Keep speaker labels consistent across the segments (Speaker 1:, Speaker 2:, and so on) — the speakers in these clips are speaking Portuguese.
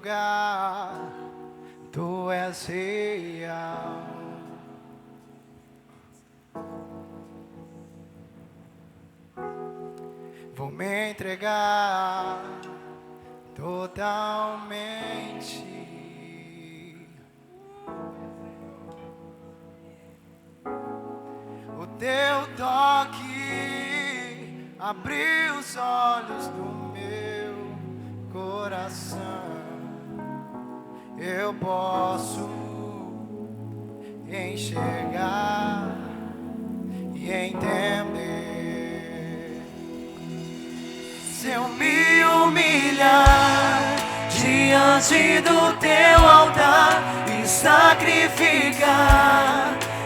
Speaker 1: lugar, tu és real. Vou me entregar totalmente. O teu toque abriu os olhos do meu coração. Eu posso enxergar e entender. Se eu me humilhar diante do teu altar e sacrificar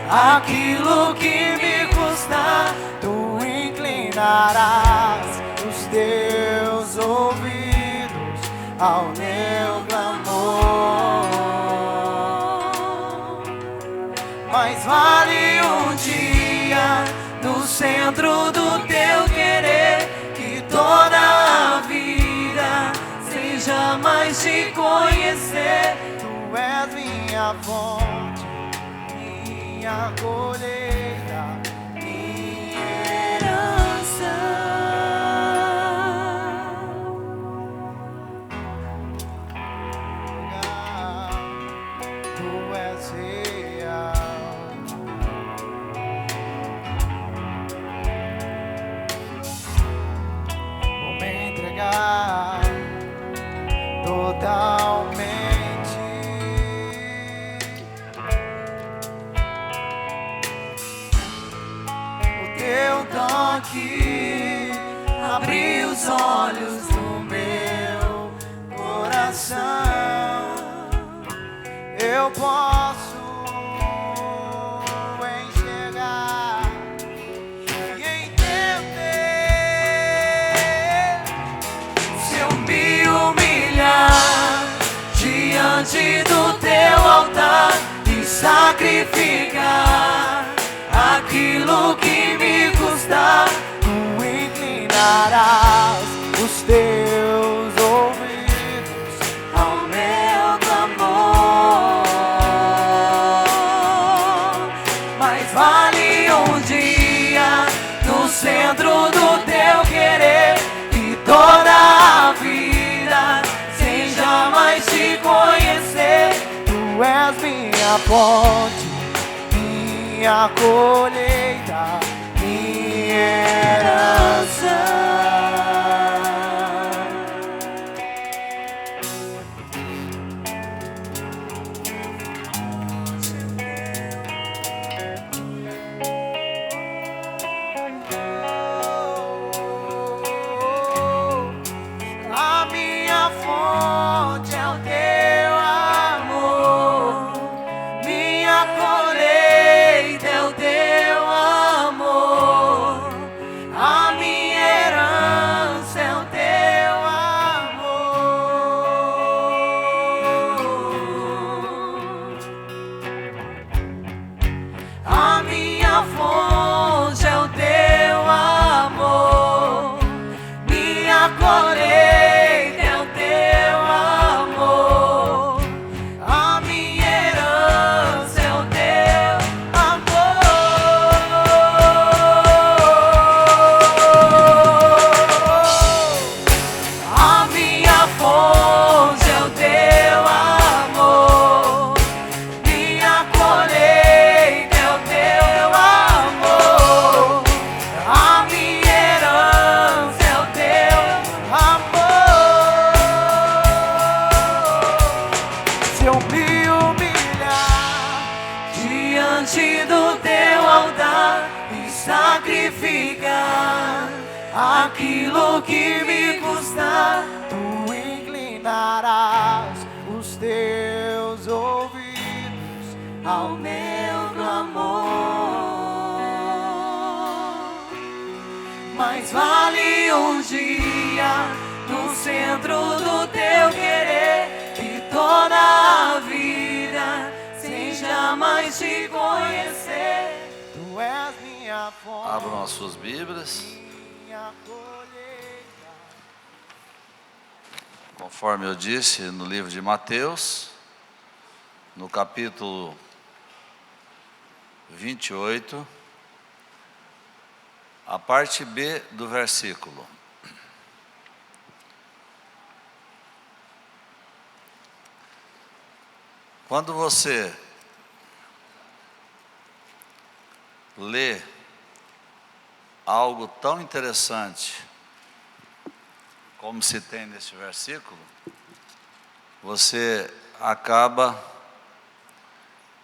Speaker 1: aquilo que me custar, tu inclinarás os teus ouvidos ao meu clamor. Mas vale um dia no centro do teu querer, que toda a vida seja mais te conhecer. Tu és minha fonte, minha colheita, minha herança. Tu és real. Vou me entregar totalmente. Teu toque abriu os olhos do meu coração. Eu posso enxergar e entender. Se eu me humilhar diante do teu altar e sacrificar aquilo que me custar, tu inclinarás os teus ouvidos ao meu clamor. Mas vale um dia no centro do teu querer, que toda a vida seja mais te conhecer. Tu és minha fonte, minha colheita, minha herança. A minha fonte é o teu amor, minha colheita é o teu amor, a minha herança é o teu amor. A minha fonte é o teu amor, minha colheita é o teu amor, a minha herança é o teu amor. A minha fonte é o teu amor, minha colheita é o teu amor, a minha herança é o teu amor. Se eu me humilhar diante do teu altar e sacrificar aquilo que me custar, tu inclinarás os teus ouvidos ao meu clamor. Mas vale um dia no centro do teu querer, que toda a vida seja mais te conhecer. Tu és minha fonte.
Speaker 2: Abram as suas Bíblias.
Speaker 1: Minha colheita.
Speaker 2: Conforme eu disse, no livro de Mateus, no capítulo 28, a parte B do versículo. Quando você lê algo tão interessante como se tem neste versículo, você acaba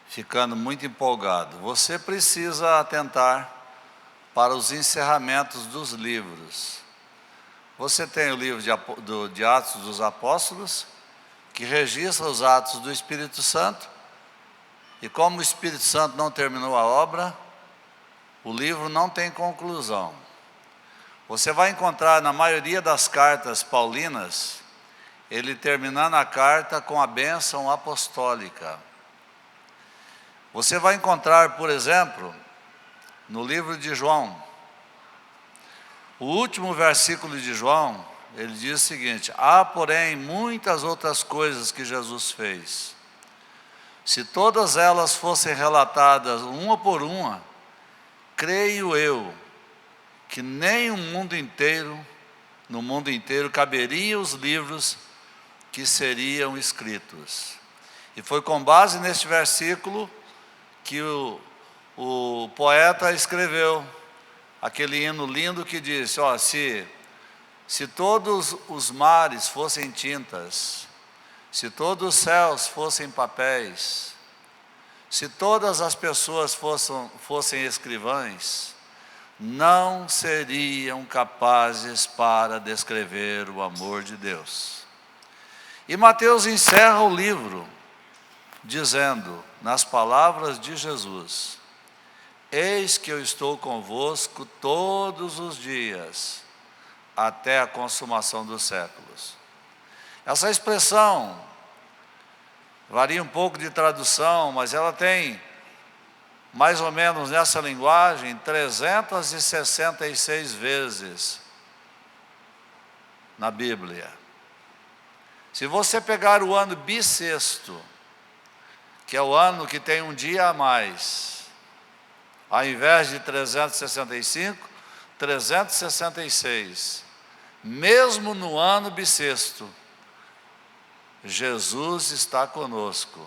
Speaker 2: ficando muito empolgado. Você precisa atentar para os encerramentos dos livros. Você tem o livro de Atos dos Apóstolos, que registra os atos do Espírito Santo, e como o Espírito Santo não terminou a obra, o livro não tem conclusão. Você vai encontrar na maioria das cartas paulinas, ele terminando a carta com a bênção apostólica. Você vai encontrar, por exemplo, no livro de João, o último versículo de João, ele diz o seguinte: há, porém, muitas outras coisas que Jesus fez. Se todas elas fossem relatadas uma por uma, creio eu que nem no mundo inteiro caberiam os livros que seriam escritos. E foi com base neste versículo que o poeta escreveu aquele hino lindo que disse: se todos os mares fossem tintas, se todos os céus fossem papéis, se todas as pessoas fossem escrivães, não seriam capazes para descrever o amor de Deus. E Mateus encerra o livro dizendo, nas palavras de Jesus: eis que eu estou convosco todos os dias, até a consumação dos séculos. Essa expressão varia um pouco de tradução, mas ela tem, mais ou menos nessa linguagem, 366 vezes na Bíblia. Se você pegar o ano bissexto, que é o ano que tem um dia a mais, ao invés de 365, 366, mesmo no ano bissexto, Jesus está conosco,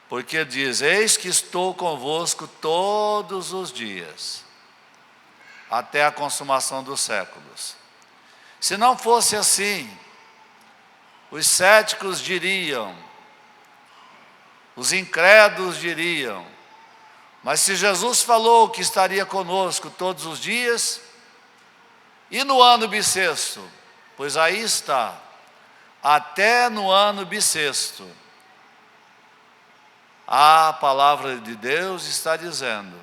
Speaker 2: porque diz: eis que estou convosco todos os dias, até a consumação dos séculos. Se não fosse assim, os céticos diriam, os incrédulos diriam: mas se Jesus falou que estaria conosco todos os dias, e no ano bissexto? Pois aí está, até no ano bissexto, a palavra de Deus está dizendo: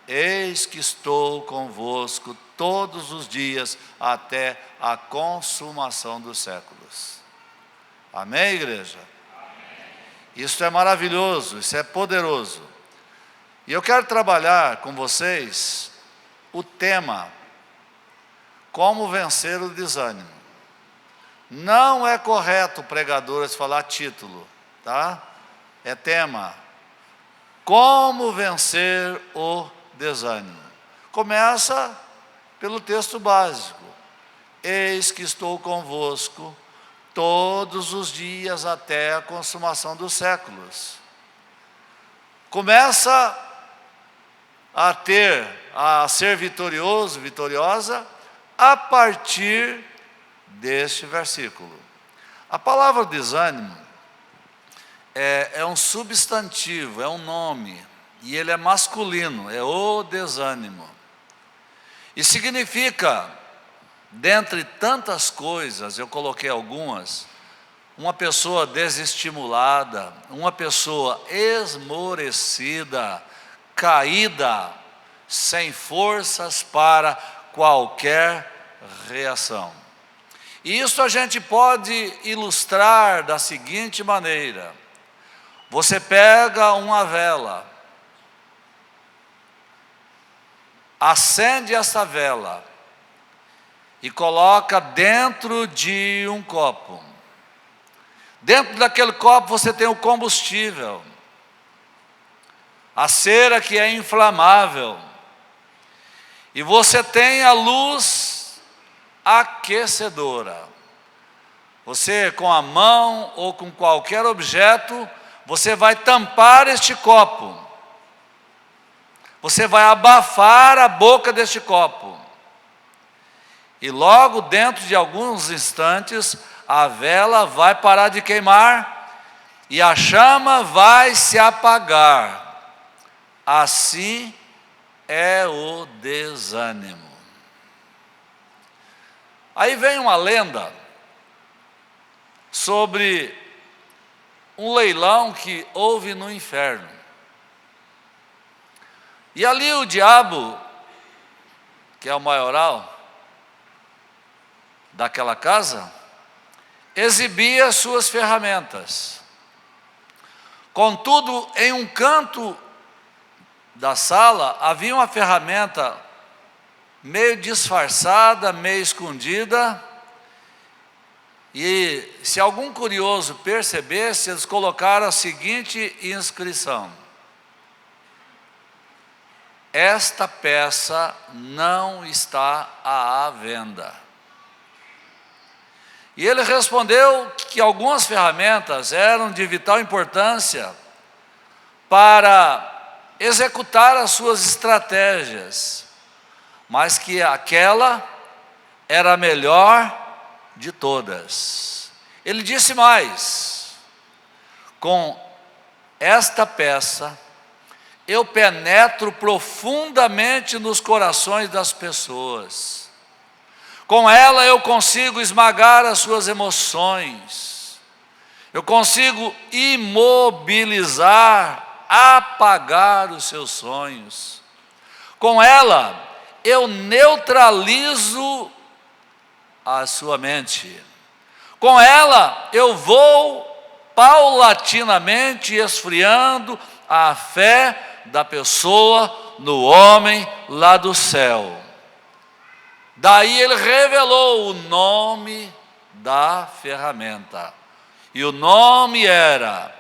Speaker 2: eis que estou convosco todos os dias, até a consumação dos séculos. Amém, igreja? Amém. Isso é maravilhoso, isso é poderoso. E eu quero trabalhar com vocês o tema: como vencer o desânimo. Não é correto pregadores falar título, tá? É tema: como vencer o desânimo. Começa pelo texto básico: eis que estou convosco todos os dias até a consumação dos séculos. Começa a ser vitorioso, vitoriosa, a partir deste versículo. A palavra desânimo é um substantivo, é um nome, e ele é masculino, é o desânimo. E significa, dentre tantas coisas, eu coloquei algumas: uma pessoa desestimulada, uma pessoa esmorecida, caída, sem forças para qualquer reação. E isso a gente pode ilustrar da seguinte maneira: você pega uma vela, acende essa vela e coloca dentro de um copo. Dentro daquele copo você tem o combustível, a cera que é inflamável, e você tem a luz aquecedora. Você, com a mão ou com qualquer objeto, você vai tampar este copo. Você vai abafar a boca deste copo. E logo dentro de alguns instantes, a vela vai parar de queimar e a chama vai se apagar. Assim é o desânimo. Aí vem uma lenda sobre um leilão que houve no inferno. E ali o diabo, que é o maioral daquela casa, exibia suas ferramentas. Contudo, em um canto da sala havia uma ferramenta meio disfarçada, meio escondida, e se algum curioso percebesse, eles colocaram a seguinte inscrição: esta peça não está à venda. E ele respondeu que algumas ferramentas eram de vital importância para executar as suas estratégias, mas que aquela era a melhor de todas. Ele disse mais: com esta peça eu penetro profundamente nos corações das pessoas. Com ela eu consigo esmagar as suas emoções. Eu consigo imobilizar, apagar os seus sonhos. Com ela eu neutralizo a sua mente. Com ela eu vou paulatinamente esfriando a fé da pessoa no homem lá do céu. Daí ele revelou o nome da ferramenta. E o nome era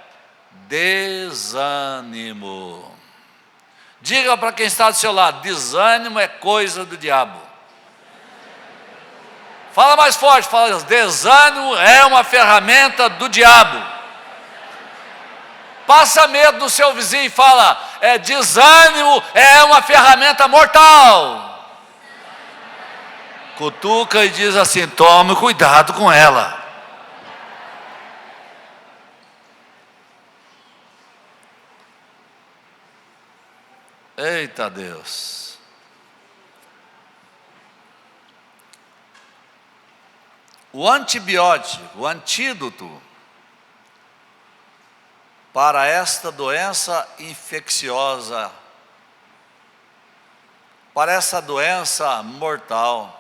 Speaker 2: desânimo. Diga para quem está do seu lado: desânimo é coisa do diabo. Fala mais forte, fala: desânimo é uma ferramenta do diabo. Passa medo no seu vizinho e fala: desânimo é uma ferramenta mortal. Cutuca e diz assim: tome cuidado com ela. Eita Deus. O antibiótico, o antídoto para esta doença infecciosa, para essa doença mortal,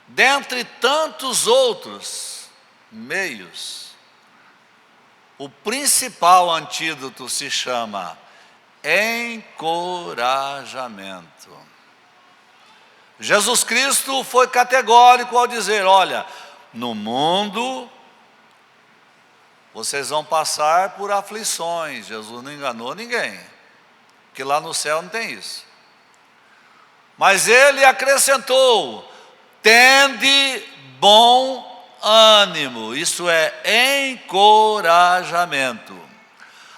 Speaker 2: dentre tantos outros meios, o principal antídoto se chama encorajamento. Jesus Cristo foi categórico ao dizer: olha, no mundo vocês vão passar por aflições. Jesus não enganou ninguém, porque lá no céu não tem isso. Mas ele acrescentou: tende bom ânimo. Isso é encorajamento.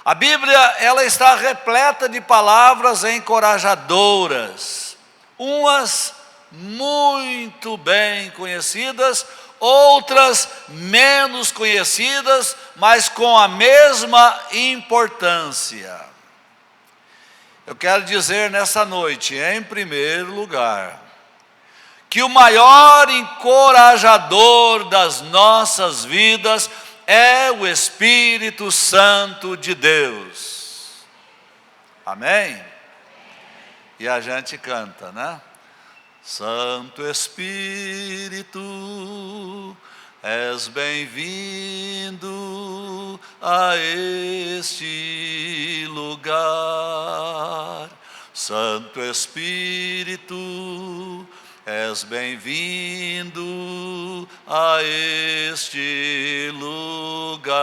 Speaker 2: A Bíblia, ela está repleta de palavras encorajadoras, umas muito bem conhecidas, outras menos conhecidas, mas com a mesma importância. Eu quero dizer nessa noite, em primeiro lugar, que o maior encorajador das nossas vidas é o Espírito Santo de Deus. Amém? E a gente canta, né? Santo Espírito, és bem-vindo a este lugar. Santo Espírito, és bem-vindo a este lugar.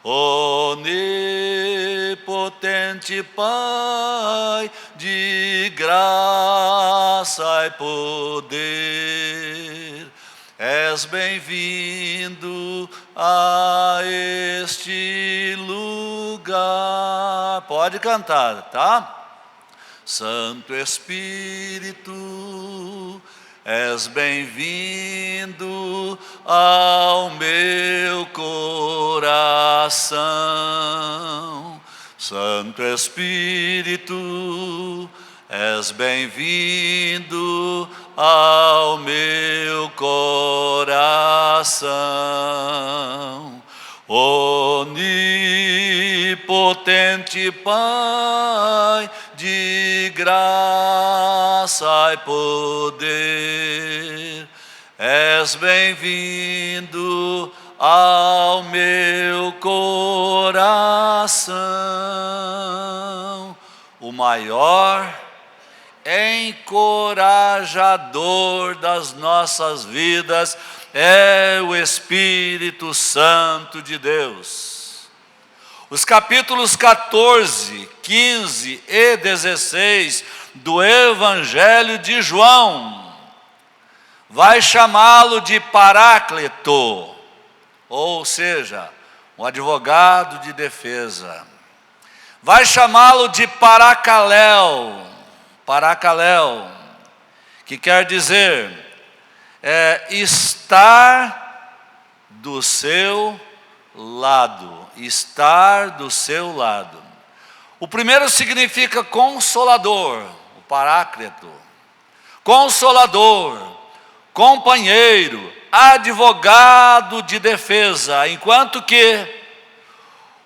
Speaker 2: Onipotente Pai, de graça e poder, és bem-vindo a este lugar. Pode cantar, tá? Santo Espírito, és bem-vindo ao meu coração. Santo Espírito, és bem-vindo ao meu coração. Onipotente Pai, de graça e poder, és bem-vindo ao meu coração. O maior encorajador das nossas vidas é o Espírito Santo de Deus. Os capítulos 14, 15 e 16 do Evangelho de João vai chamá-lo de Paráclito, ou seja, um advogado de defesa. Vai chamá-lo de Paracaléu, que quer dizer estar do seu lado, estar do seu lado. O primeiro significa consolador, o Paráclito, consolador, companheiro, advogado de defesa, enquanto que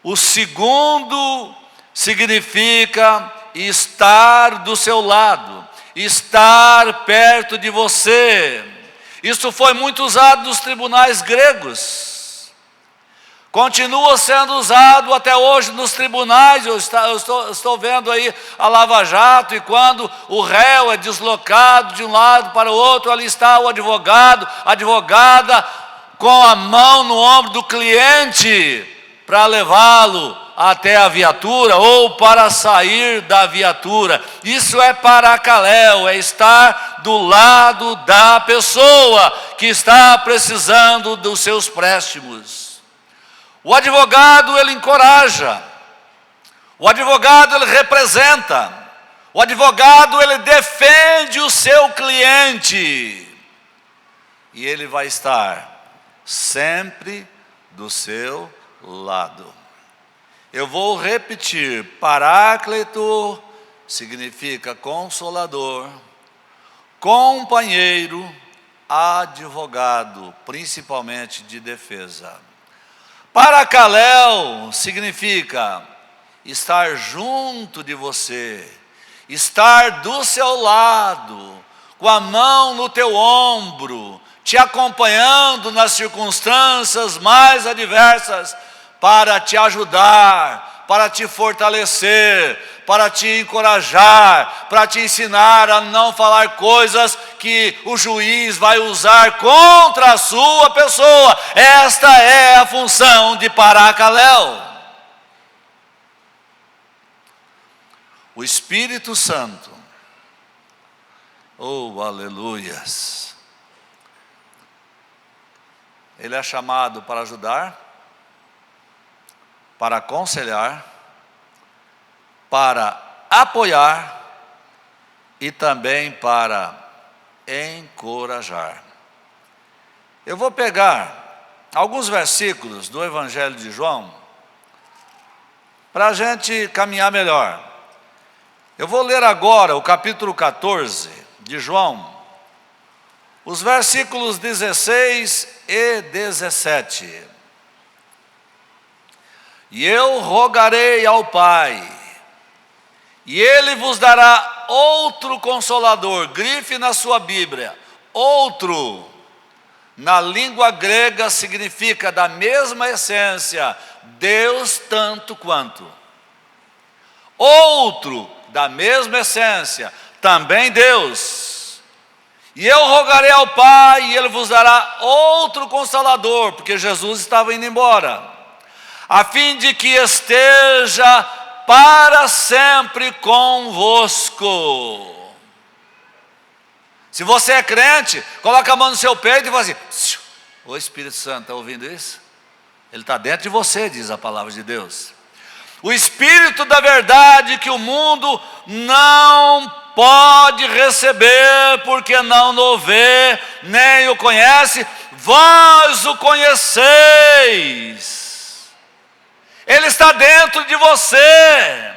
Speaker 2: o segundo significa estar do seu lado, estar perto de você. Isso foi muito usado nos tribunais gregos. Continua sendo usado até hoje nos tribunais. Eu estou vendo aí a Lava Jato, e quando o réu é deslocado de um lado para o outro, ali está o advogado, a advogada, com a mão no ombro do cliente, para levá-lo até a viatura ou para sair da viatura. Isso é Paracaléu, é estar do lado da pessoa que está precisando dos seus préstimos. O advogado, ele encoraja, o advogado, ele representa, o advogado, ele defende o seu cliente, e ele vai estar sempre do seu lado. Eu vou repetir: Paráclito significa consolador, companheiro, advogado, principalmente de defesa. Paracaléu significa estar junto de você, estar do seu lado, com a mão no teu ombro, te acompanhando nas circunstâncias mais adversas, para te ajudar, para te fortalecer, para te encorajar, para te ensinar a não falar coisas que o juiz vai usar contra a sua pessoa. Esta é a função de Paracaléu. O Espírito Santo, oh aleluias, ele é chamado para ajudar, para aconselhar, para apoiar e também para encorajar. Eu vou pegar alguns versículos do Evangelho de João para a gente caminhar melhor. Eu vou ler agora o capítulo 14 de João, os versículos 16 e 17. E eu rogarei ao Pai, e Ele vos dará outro Consolador. Grife na sua Bíblia, outro. Na língua grega significa da mesma essência, Deus tanto quanto. Outro, da mesma essência, também Deus. E eu rogarei ao Pai, e Ele vos dará outro Consolador, porque Jesus estava indo embora, a fim de que esteja para sempre convosco. Se você é crente, coloca a mão no seu peito e fala assim: ô Espírito Santo, está ouvindo isso? Ele está dentro de você, diz a palavra de Deus. O Espírito da verdade que o mundo não pode receber, porque não o vê, nem o conhece, vós o conheceis. Ele está dentro de você,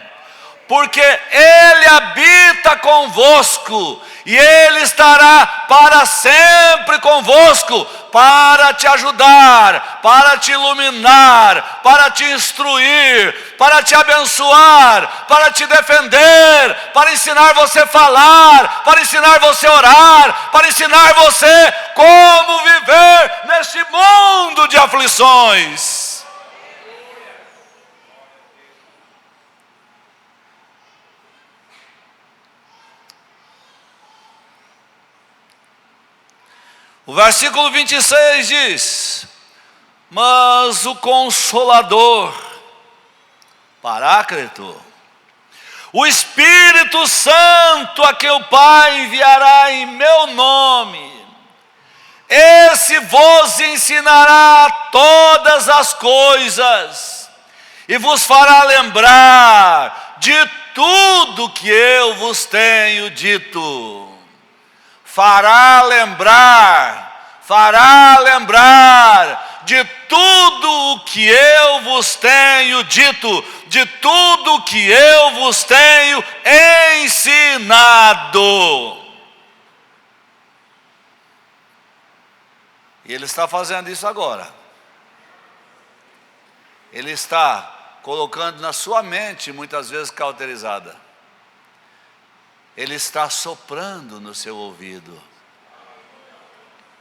Speaker 2: porque Ele habita convosco, e Ele estará para sempre convosco, para te ajudar, para te iluminar, para te instruir, para te abençoar, para te defender, para ensinar você a falar, para ensinar você a orar, para ensinar você como viver neste mundo de aflições. O versículo 26 diz: mas o Consolador, Paráclito, o Espírito Santo, a quem o Pai enviará em meu nome, esse vos ensinará todas as coisas, e vos fará lembrar de tudo que eu vos tenho dito. Fará lembrar de tudo o que eu vos tenho dito, de tudo que eu vos tenho ensinado. E Ele está fazendo isso agora. Ele está colocando na sua mente, muitas vezes cauterizada. Ele está soprando no seu ouvido: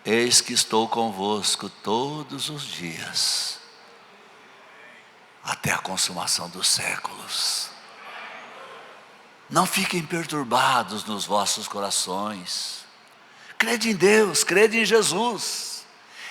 Speaker 2: eis que estou convosco todos os dias, até a consumação dos séculos. Não fiquem perturbados nos vossos corações. Crede em Deus, crede em Jesus.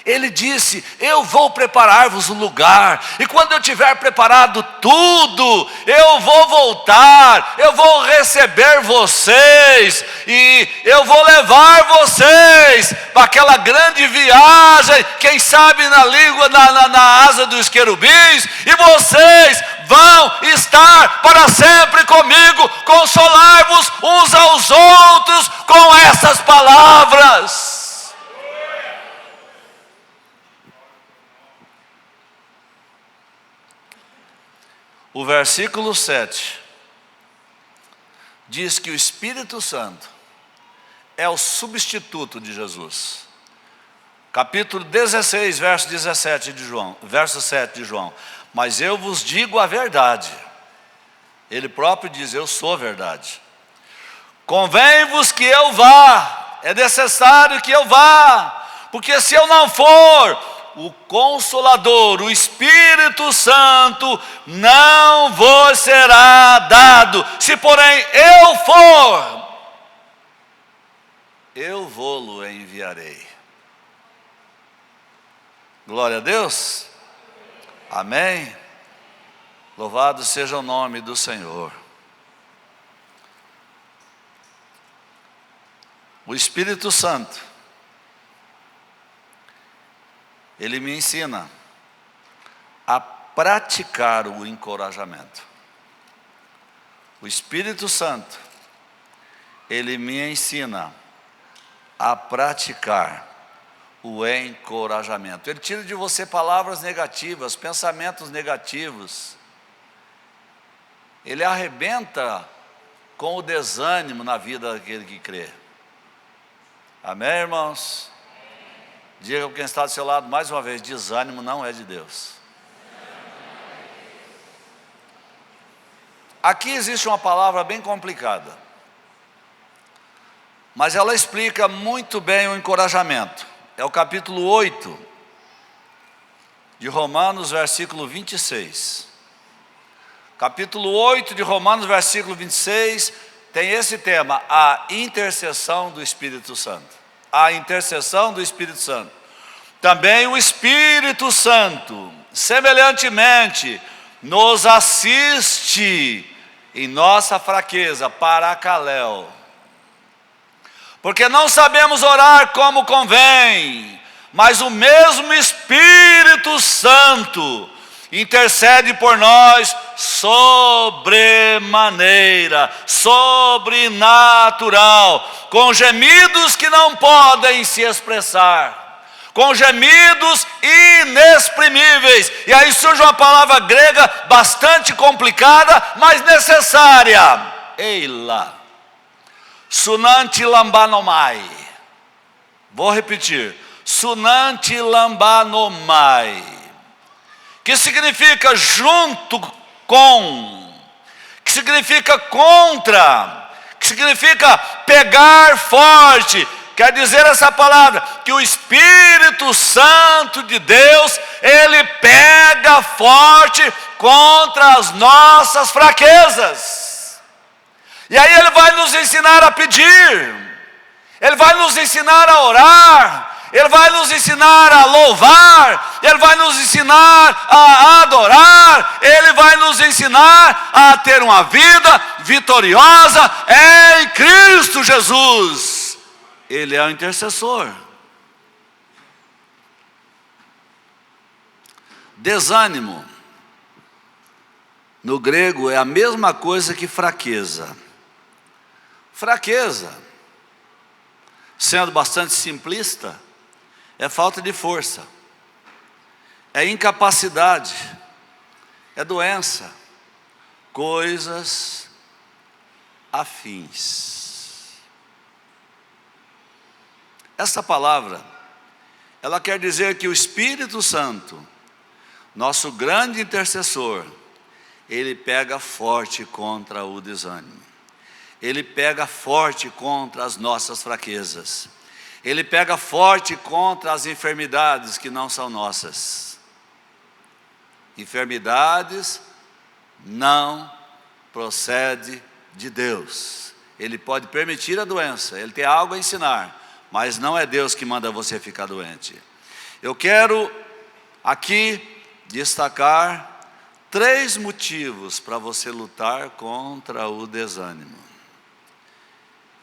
Speaker 2: Ele disse: eu vou preparar-vos um lugar, e quando eu tiver preparado tudo, eu vou voltar, eu vou receber vocês, e eu vou levar vocês para aquela grande viagem, quem sabe na língua, na asa dos querubins, e vocês vão estar para sempre comigo, consolar-vos uns aos outros com essas palavras. O versículo 7 diz que o Espírito Santo é o substituto de Jesus. Capítulo 16, verso 17 de João, verso 7 de João. Mas eu vos digo a verdade. Ele próprio diz: eu sou a verdade. Convém-vos que eu vá, é necessário que eu vá, porque se eu não for, o Consolador, o Espírito Santo, não vos será dado. Se porém eu for, eu vô-lo enviarei. Glória a Deus. Amém. Louvado seja o nome do Senhor. O Espírito Santo, Ele me ensina a praticar o encorajamento. O Espírito Santo, Ele me ensina a praticar o encorajamento. Ele tira de você palavras negativas, pensamentos negativos. Ele arrebenta com o desânimo na vida daquele que crê. Amém, irmãos? Diga para quem está do seu lado mais uma vez: desânimo não é de Deus. Aqui existe uma palavra bem complicada, mas ela explica muito bem o encorajamento. É o capítulo 8 de Romanos, versículo 26. Capítulo 8 de Romanos, versículo 26, tem esse tema: a intercessão do Espírito Santo. a intercessão do Espírito Santo. Também o Espírito Santo, semelhantemente, nos assiste em nossa fraqueza, paracaléu. Porque não sabemos orar como convém, mas o mesmo Espírito Santo intercede por nós sobremaneira, sobrenatural, com gemidos que não podem se expressar, com gemidos inexprimíveis. E aí surge uma palavra grega bastante complicada, mas necessária. Eila, sunanti lambanomai. Vou repetir, sunanti lambanomai, que significa junto com, que significa contra, que significa pegar forte. Quer dizer essa palavra, que o Espírito Santo de Deus, ele pega forte contra as nossas fraquezas. E aí ele vai nos ensinar a pedir, ele vai nos ensinar a orar, ele vai nos ensinar a louvar, ele vai nos ensinar a adorar, ele vai nos ensinar a ter uma vida vitoriosa em Cristo Jesus. Ele é o intercessor. Desânimo, no grego, é a mesma coisa que fraqueza. Fraqueza, sendo bastante simplista, é falta de força, é incapacidade, é doença, coisas afins. Essa palavra, ela quer dizer que o Espírito Santo, nosso grande intercessor, ele pega forte contra o desânimo, ele pega forte contra as nossas fraquezas, ele pega forte contra as enfermidades que não são nossas. Enfermidades não procede de Deus. Ele pode permitir a doença, ele tem algo a ensinar, mas não é Deus que manda você ficar doente. Eu quero aqui destacar 3 motivos para você lutar contra o desânimo.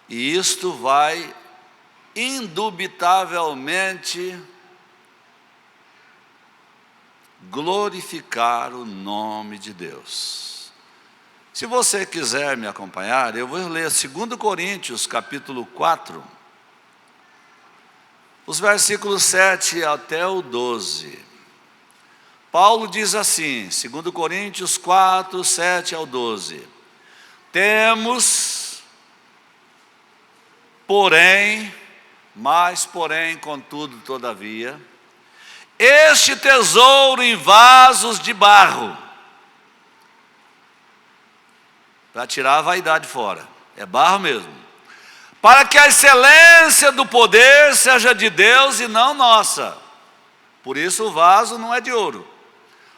Speaker 2: E isto vai indubitavelmente glorificar o nome de Deus. Se você quiser me acompanhar, eu vou ler 2 Coríntios capítulo 4, os versículos 7 até o 12. Paulo diz assim, 2 Coríntios 4, 7 ao 12. Temos, porém, contudo, todavia, este tesouro em vasos de barro, para tirar a vaidade fora, é barro mesmo, para que a excelência do poder seja de Deus e não nossa. Por isso o vaso não é de ouro,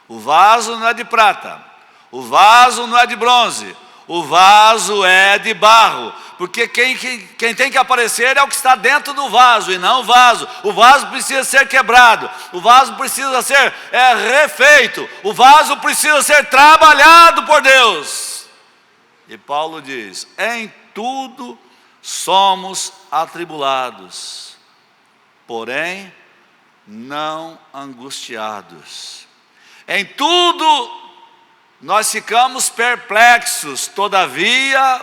Speaker 2: o vaso não é de prata, o vaso não é de bronze, o vaso é de barro, porque quem tem que aparecer é o que está dentro do vaso e não o vaso. O vaso precisa ser quebrado, o vaso precisa ser refeito, o vaso precisa ser trabalhado por Deus. E Paulo diz, em tudo somos atribulados, porém não angustiados. Em tudo nós ficamos perplexos, todavia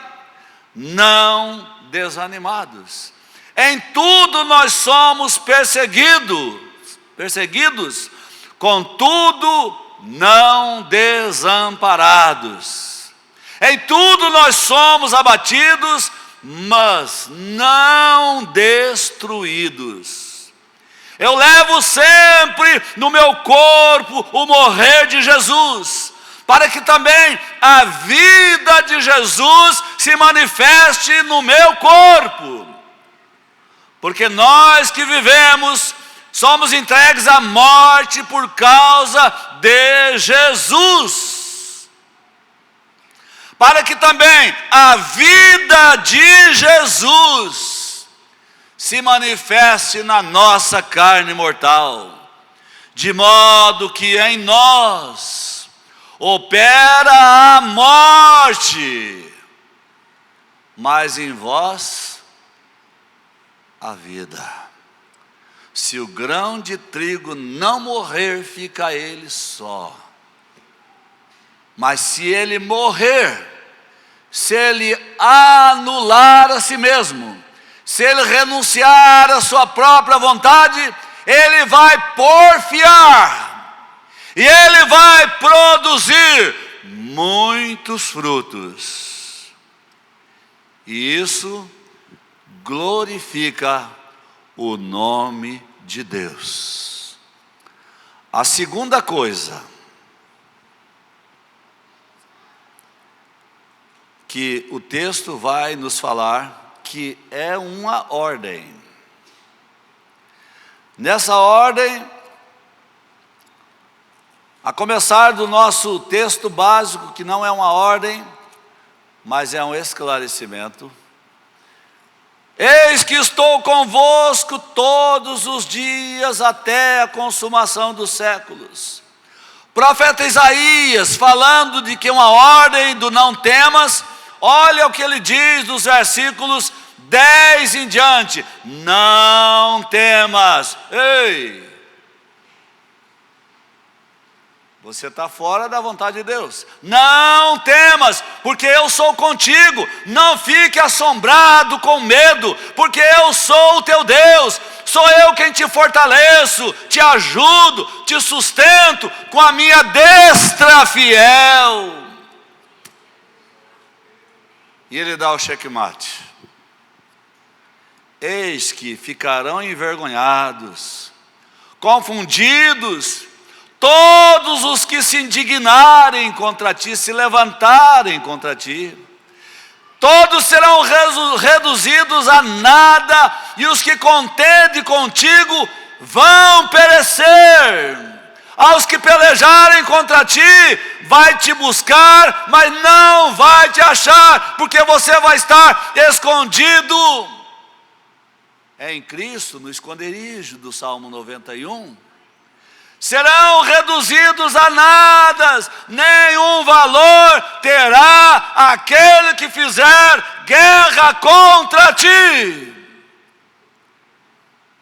Speaker 2: não desanimados. Em tudo nós somos perseguidos, contudo não desamparados. Em tudo nós somos abatidos, mas não destruídos. Eu levo sempre no meu corpo o morrer de Jesus, para que também a vida de Jesus se manifeste no meu corpo. Porque nós que vivemos, somos entregues à morte por causa de Jesus. Para que também a vida de Jesus se manifeste na nossa carne mortal, de modo que em nós opera a morte, mas em vós a vida. Se o grão de trigo não morrer, fica ele só. Mas se ele morrer, se ele anular a si mesmo, se ele renunciar à sua própria vontade, ele vai porfiar. E ele vai produzir muitos frutos. E isso glorifica o nome de Deus. A segunda coisa que o texto vai nos falar, que é uma ordem. Nessa ordem, a começar do nosso texto básico, que não é uma ordem, mas é um esclarecimento. Eis que estou convosco todos os dias até a consumação dos séculos. Profeta Isaías, falando de que uma ordem do não temas, olha o que ele diz dos versículos 10 em diante: não temas. Ei! Você está fora da vontade de Deus. Não temas, porque eu sou contigo. Não fique assombrado com medo, porque eu sou o teu Deus. Sou eu quem te fortaleço, te ajudo, te sustento com a minha destra fiel. E ele dá o checkmate. Eis que ficarão envergonhados, confundidos, todos os que se indignarem contra ti, se levantarem contra ti. Todos serão reduzidos a nada, e os que contendem contigo vão perecer. Aos que pelejarem contra ti, vai te buscar, mas não vai te achar, porque você vai estar escondido em Cristo, no esconderijo do Salmo 91. Serão reduzidos a nada, nenhum valor terá aquele que fizer guerra contra ti.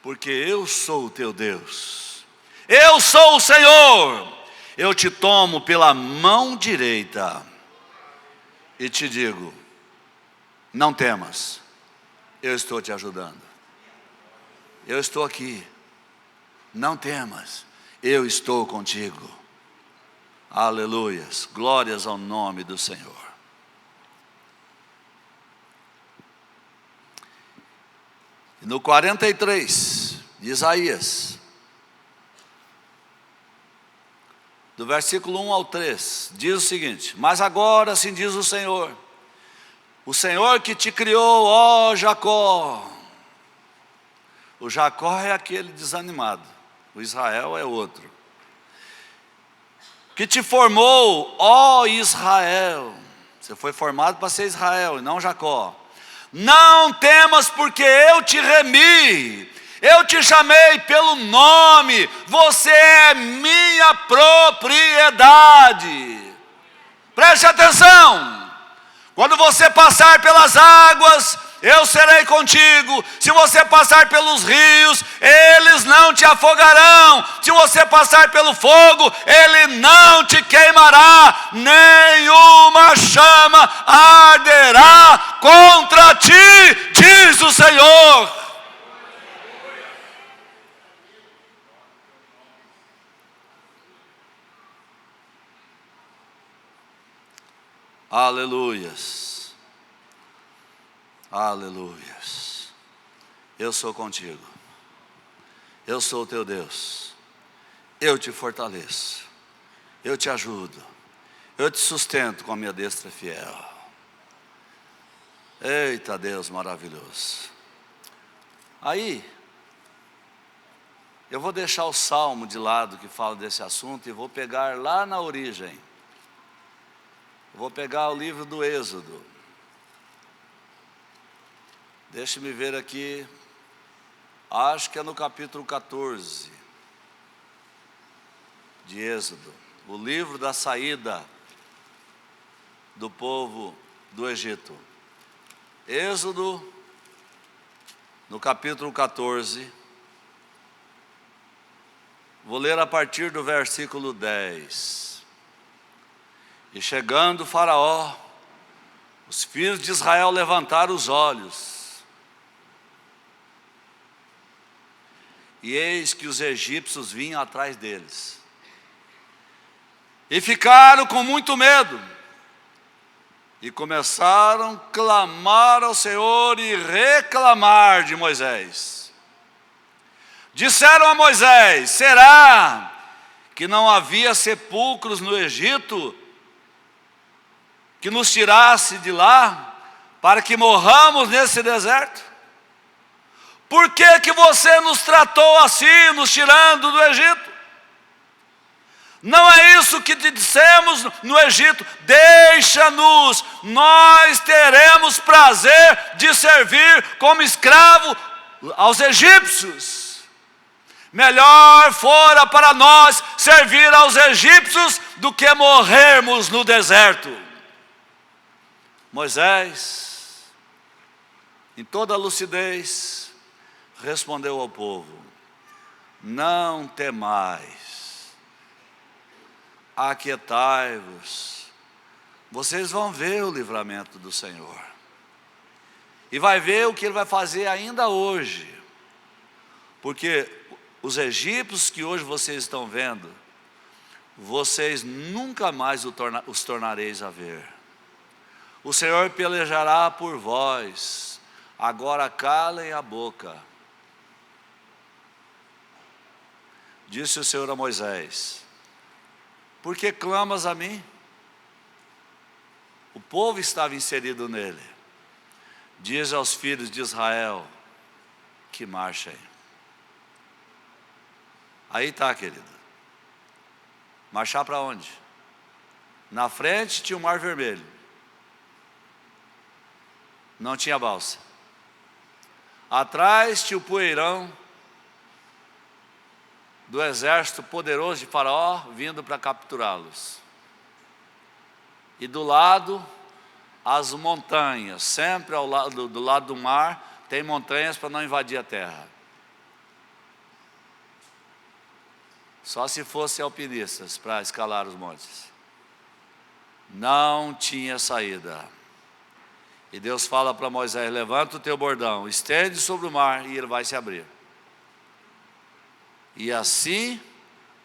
Speaker 2: Porque eu sou o teu Deus, eu sou o Senhor, eu te tomo pela mão direita e te digo: não temas, eu estou te ajudando, eu estou aqui, não temas, eu estou contigo. Aleluias, glórias ao nome do Senhor. No 43 de Isaías, do versículo 1 ao 3, diz o seguinte: mas agora assim diz o Senhor que te criou, ó Jacó. O Jacó é aquele desanimado, o Israel é outro. Que te formou, ó Israel. Você foi formado para ser Israel e não Jacó. Não temas, porque eu te remi, eu te chamei pelo nome, você é minha propriedade. Preste atenção: quando você passar pelas águas, eu serei contigo. Se você passar pelos rios, eles não te afogarão. Se você passar pelo fogo, ele não te queimará. Nenhuma chama arderá contra ti, diz o Senhor. Aleluias, aleluias. Eu sou contigo, eu sou o teu Deus, eu te fortaleço, eu te ajudo, eu te sustento com a minha destra fiel. Eita Deus maravilhoso. Aí, eu vou deixar o Salmo de lado que fala desse assunto e vou pegar lá na origem. Vou pegar o livro do Êxodo. Deixe-me ver aqui Acho que é no capítulo 14 de Êxodo, o livro da saída do povo do Egito. Êxodo, no capítulo 14, vou ler a partir do versículo 10. E chegando Faraó, os filhos de Israel levantaram os olhos, e eis que os egípcios vinham atrás deles. E ficaram com muito medo, e começaram a clamar ao Senhor e reclamar de Moisés. Disseram a Moisés: será que não havia sepulcros no Egito, que nos tirasse de lá, para que morramos nesse deserto? Por que você nos tratou assim, nos tirando do Egito? Não é isso que te dissemos no Egito: deixa-nos, nós teremos prazer de servir como escravo aos egípcios. Melhor fora para nós servir aos egípcios do que morrermos no deserto. Moisés, em toda a lucidez, respondeu ao povo: não temais, aquietai-vos, vocês vão ver o livramento do Senhor, e vai ver o que Ele vai fazer ainda hoje, porque os egípcios que hoje vocês estão vendo, vocês nunca mais os tornareis a ver. O Senhor pelejará por vós, agora calem a boca. Disse o Senhor a Moisés: por que clamas a mim? O povo estava inserido nele. Diz aos filhos de Israel que marchem. Aí está, querido. Marchar para onde? Na frente tinha o Mar Vermelho, não tinha balsa. Atrás tinha o poeirão do exército poderoso de Faraó vindo para capturá-los. E do lado, as montanhas. Sempre do lado do mar tem montanhas para não invadir a terra. Só se fossem alpinistas para escalar os montes. Não tinha saída. E Deus fala para Moisés: levanta o teu bordão, estende sobre o mar e ele vai se abrir. E assim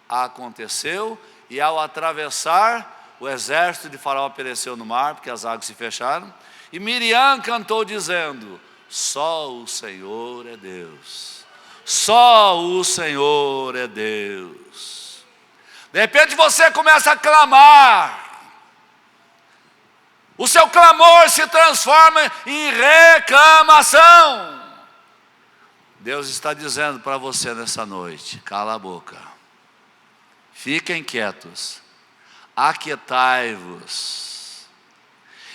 Speaker 2: aconteceu, e ao atravessar, o exército de Faraó pereceu no mar, porque as águas se fecharam. E Miriam cantou dizendo: só o Senhor é Deus. Só o Senhor é Deus. De repente você começa a clamar. O seu clamor se transforma em reclamação. Deus está dizendo para você nessa noite: cala a boca, fiquem quietos, aquietai-vos,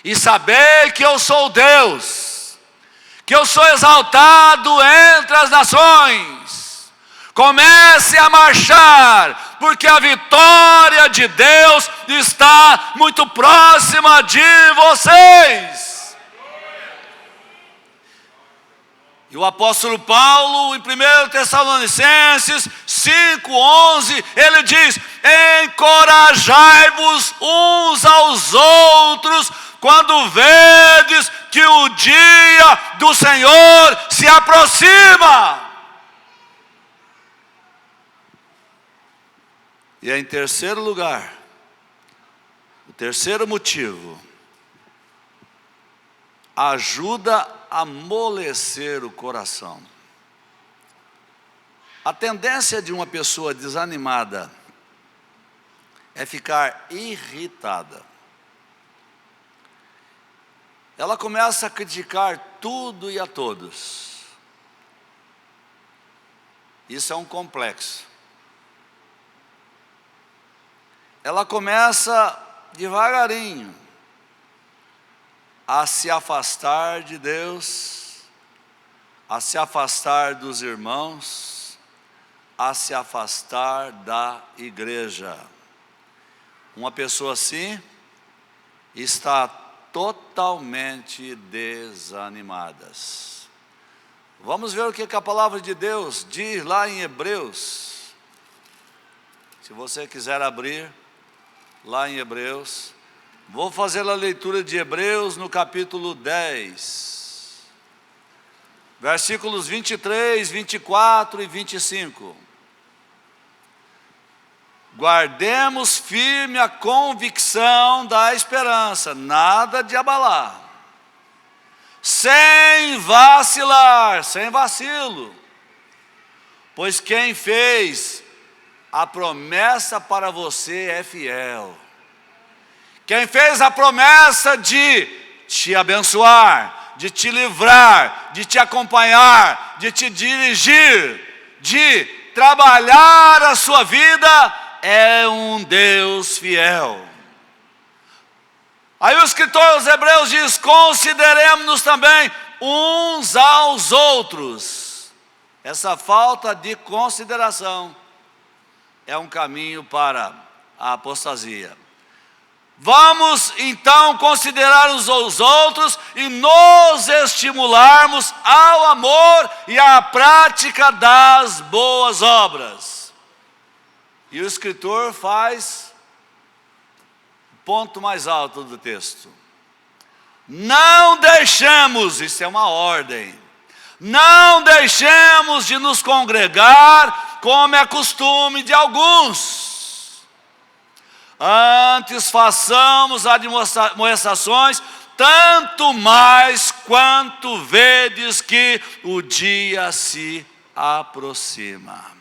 Speaker 2: e sabei que eu sou Deus, que eu sou exaltado entre as nações. Comece a marchar, porque a vitória de Deus está muito próxima de vocês. E o apóstolo Paulo, em 1 Tessalonicenses 5:11, ele diz: encorajai-vos uns aos outros, quando vedes que o dia do Senhor se aproxima. E em terceiro lugar, o terceiro motivo: ajuda a amolecer o coração. A tendência de uma pessoa desanimada é ficar irritada. Ela começa a criticar tudo e a todos. Isso é um complexo. Ela começa devagarinho a se afastar de Deus, a se afastar dos irmãos, a se afastar da igreja. Uma pessoa assim está totalmente desanimada. Vamos ver o que a palavra de Deus diz lá em Hebreus. Se você quiser abrir lá em Hebreus, vou fazer a leitura de Hebreus no capítulo 10, versículos 23, 24 e 25. Guardemos firme a convicção da esperança, nada de abalar, sem vacilar, sem vacilo, pois quem fez a promessa para você é fiel. Quem fez a promessa de te abençoar, de te livrar, de te acompanhar, de te dirigir, de trabalhar a sua vida, é um Deus fiel. Aí o escritor aos Hebreus diz: consideremos-nos também uns aos outros. Essa falta de consideração é um caminho para a apostasia. Vamos então considerar uns aos outros e nos estimularmos ao amor e à prática das boas obras. E o escritor faz o ponto mais alto do texto. Não deixemos, isso é uma ordem, não deixemos de nos congregar como é costume de alguns. Antes façamos admoestações, tanto mais quanto vedes que o dia se aproxima.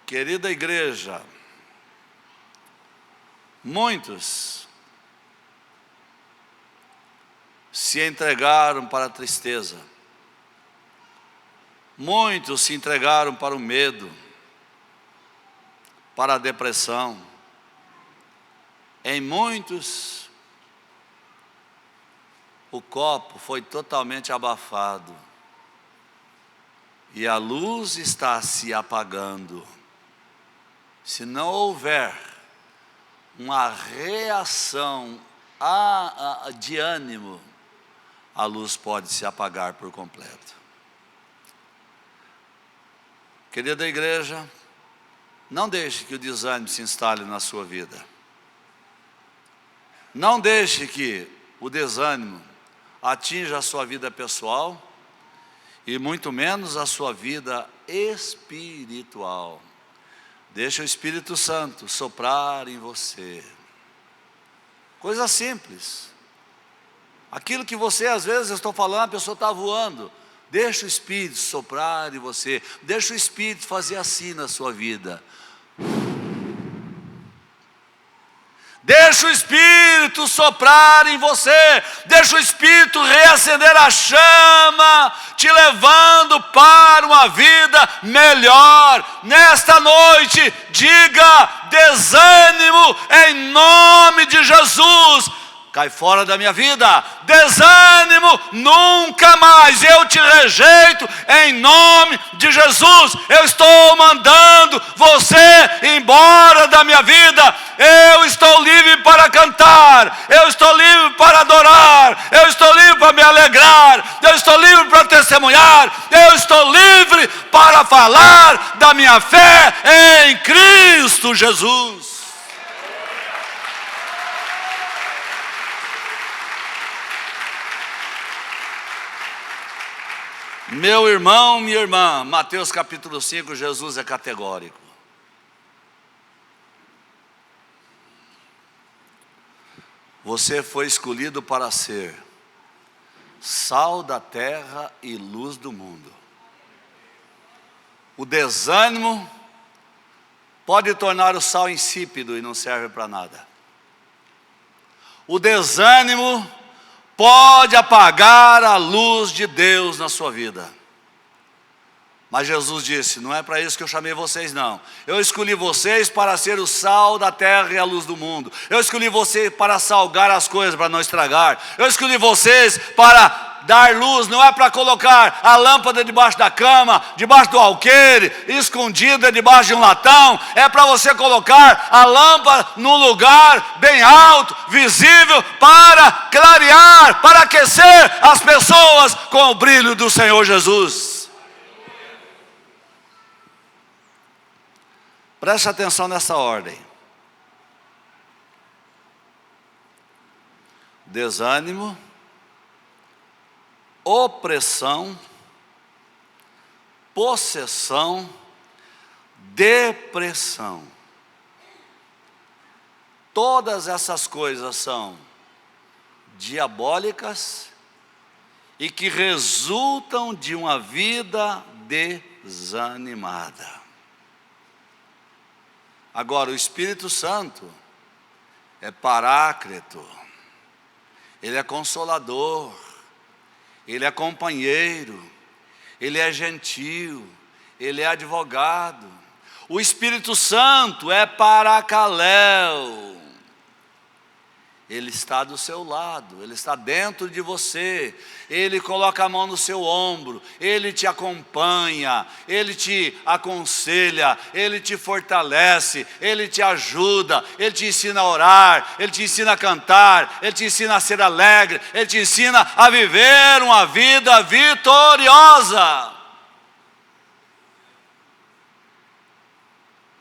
Speaker 2: Querida igreja, muitos se entregaram para a tristeza, muitos se entregaram para o medo, para a depressão. Em muitos, o copo foi totalmente abafado e a luz está se apagando. Se não houver uma reação de ânimo, a luz pode se apagar por completo. Querida igreja, não deixe que o desânimo se instale na sua vida. Não deixe que o desânimo atinja a sua vida pessoal e muito menos a sua vida espiritual. Deixa o Espírito Santo soprar em você. Coisa simples. Aquilo que você, às vezes, eu estou falando, a pessoa está voando. Deixa o Espírito soprar em você. Deixa o Espírito fazer assim na sua vida. Deixa o Espírito soprar em você. Deixa o Espírito reacender a chama, te levando para uma vida melhor. Nesta noite, diga: desânimo em nome de Jesus. Cai fora da minha vida. Desânimo, nunca mais. Eu te rejeito em nome de Jesus. Eu estou mandando você embora da minha vida. Eu estou livre para cantar. Eu estou livre para adorar. Eu estou livre para me alegrar. Eu estou livre para testemunhar. Eu estou livre para falar da minha fé em Cristo Jesus. Meu irmão, minha irmã, Mateus capítulo 5, Jesus é categórico. Você foi escolhido para ser sal da terra e luz do mundo. O desânimo pode tornar o sal insípido e não serve para nada. O desânimo pode apagar a luz de Deus na sua vida. Mas Jesus disse: não é para isso que eu chamei vocês, não. Eu escolhi vocês para ser o sal da terra e a luz do mundo. Eu escolhi vocês para salgar as coisas, para não estragar. Eu escolhi vocês para dar luz, não é para colocar a lâmpada debaixo da cama, debaixo do alqueire, escondida debaixo de um latão. É para você colocar a lâmpada num lugar bem alto, visível, para clarear, para aquecer as pessoas com o brilho do Senhor Jesus. Preste atenção nessa ordem: desânimo, opressão, possessão, depressão. Todas essas coisas são diabólicas e que resultam de uma vida desanimada. Agora, o Espírito Santo é Paráclito, Ele é Consolador, Ele é companheiro, Ele é gentil, Ele é advogado. O Espírito Santo é Paracaléu. Ele está do seu lado, Ele está dentro de você, Ele coloca a mão no seu ombro, Ele te acompanha, Ele te aconselha, Ele te fortalece, Ele te ajuda, Ele te ensina a orar, Ele te ensina a cantar, Ele te ensina a ser alegre, Ele te ensina a viver uma vida vitoriosa.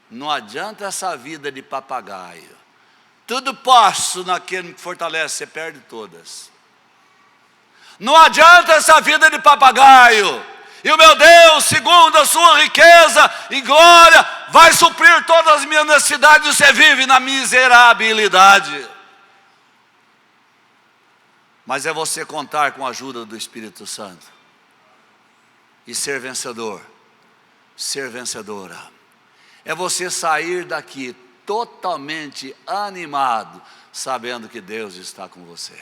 Speaker 2: Não adianta essa vida de papagaio. Tudo posso naquele que fortalece, você perde todas. Não adianta essa vida de papagaio. E o meu Deus, segundo a sua riqueza e glória, vai suprir todas as minhas necessidades. Você vive na miserabilidade. Mas é você contar com a ajuda do Espírito Santo e ser vencedor, ser vencedora. É você sair daqui totalmente animado, sabendo que Deus está com você.